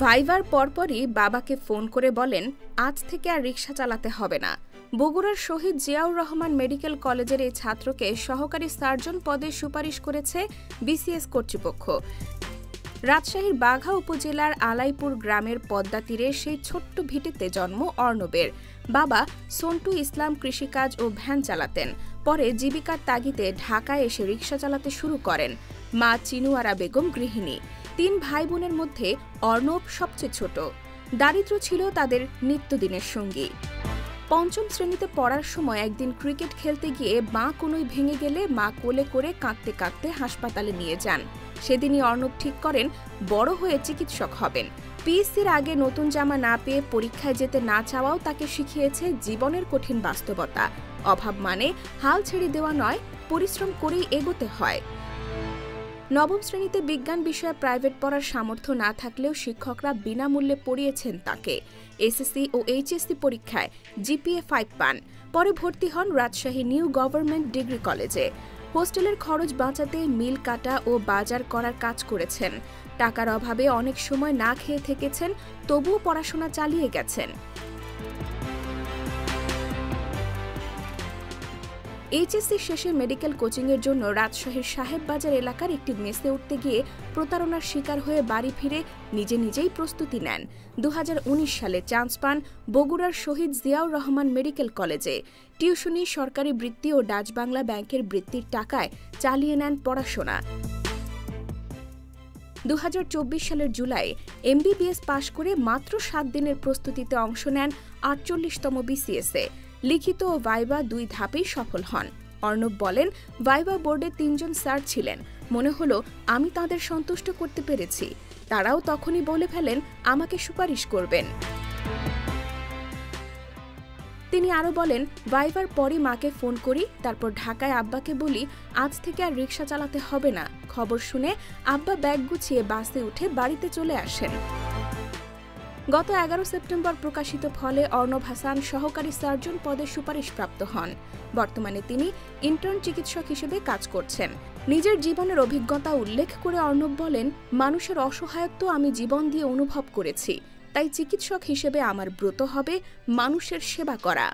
ভাইভার পরপরই বাবাকে ফোন করে বলেন, আজ থেকে আর রিকশা চালাতে হবে না। বগুড়ার শহীদ জিয়াউর রহমান মেডিকেল কলেজের এই ছাত্রকে সহকারী সার্জন পদে সুপারিশ করেছে বিসিএস কর্তৃপক্ষ। রাজশাহীর বাঘা উপজেলার আলাইপুর গ্রামের পদ্মা তীরে সেই ছোট্ট ভিটেতে জন্ম অর্ণবের। বাবা সন্টু ইসলাম কৃষিকাজ ও ভ্যান চালাতেন। পরে জীবিকার তাগিদে ঢাকায় এসে রিকশা চালাতে শুরু করেন। মা চিনুয়ারা বেগম গৃহিণী। ৩ ভাই বোনের মধ্যে অর্ণব সবচেয়ে ছোট। দারিদ্র্য ছিল তাদের নিত্যদিনের সঙ্গী। ৫ম শ্রেণীতে পড়ার সময় একদিন ক্রিকেট খেলতে গিয়ে বাঁ কনুই ভেঙে গেলে মা কোলে করে কাঁদতে কাঁদতে হাসপাতালে নিয়ে যান। সেদিনই অর্ণব ঠিক করেন বড় হয়ে চিকিৎসক হবেন। পিএসসির আগে নতুন জামা না পেয়ে পরীক্ষায় যেতে না চাওয়াও তাকে শিখিয়েছে জীবনের কঠিন বাস্তবতা। অভাব মানে হাল ছেড়ে দেওয়া নয়, পরিশ্রম করেই এগোতে হয়। ৯ম শ্রেণীতে বিজ্ঞান বিষয়ে প্রাইভেট পড়ার সামর্থ্য না থাকলেও শিক্ষকরা বিনামূল্যে পড়িয়েছেন তাকে। এসএসসি ও এইচএসসি পরীক্ষায় জিপিএ 5 পান। পরে ভর্তি হন রাজশাহী নিউ গভর্নমেন্ট ডিগ্রি কলেজে। হোস্টেলের খরচ বাঁচাতে মিল কাটা ও বাজার করার কাজ করেছেন। টাকার অভাবে অনেক সময় না খেয়ে থেকেছেন, তবুও পড়াশোনা চালিয়ে গেছেন। এইচএসসি শেষে মেডিকেল কোচিংয়ের জন্য রাজশাহীর সাহেববাজার এলাকার একটি মেসে উঠতে গিয়ে প্রতারণার শিকার হয়ে বাড়ি ফিরে নিজেই প্রস্তুতি নেন। ২০১৯ সালে চান্স পান বগুড়ার শহীদ জিয়াউর রহমান মেডিকেল কলেজে। টিউশনি, সরকারি বৃত্তি ও ডাচ বাংলা ব্যাংকের বৃত্তির টাকায় চালিয়ে নেন পড়াশোনা। ২০২৪ সালের জুলাই এমবিবিএস পাশ করে মাত্র ৭ দিনের প্রস্তুতিতে অংশ নেন ৪৮তম বিসিএসে। লিখিত ও ভাইবা ২ ধাপেই সফল হন। অর্ণব বলেন, ভাইবা বোর্ডে ৩ জন স্যার ছিলেন। মনে হলো আমি তাদের সন্তুষ্ট করতে পেরেছি। তারাও তখনই বলে ফেলেন আমাকে সুপারিশ করবেন। তিনি আরও বলেন, ভাইবার পরই মাকে ফোন করি, তারপর ঢাকায় আব্বাকে বলি আজ থেকে আর রিকশা চালাতে হবে না। খবর শুনে আব্বা ব্যাগ গুছিয়ে বাসে উঠে বাড়িতে চলে আসেন। গত ১১ সেপ্টেম্বর প্রকাশিত ফলে অর্ণব হাসান সহকারী সার্জন পদে সুপারিশপ্রাপ্ত হন। বর্তমানে তিনি ইন্টার্ন চিকিৎসক হিসেবে কাজ করছেন। নিজের জীবনের অভিজ্ঞতা উল্লেখ করে অর্ণব বলেন, মানুষের অসহায়ত্ব আমি জীবন দিয়ে অনুভব করেছি। তাই চিকিৎসক হিসেবে আমার ব্রত হবে মানুষের সেবা করা।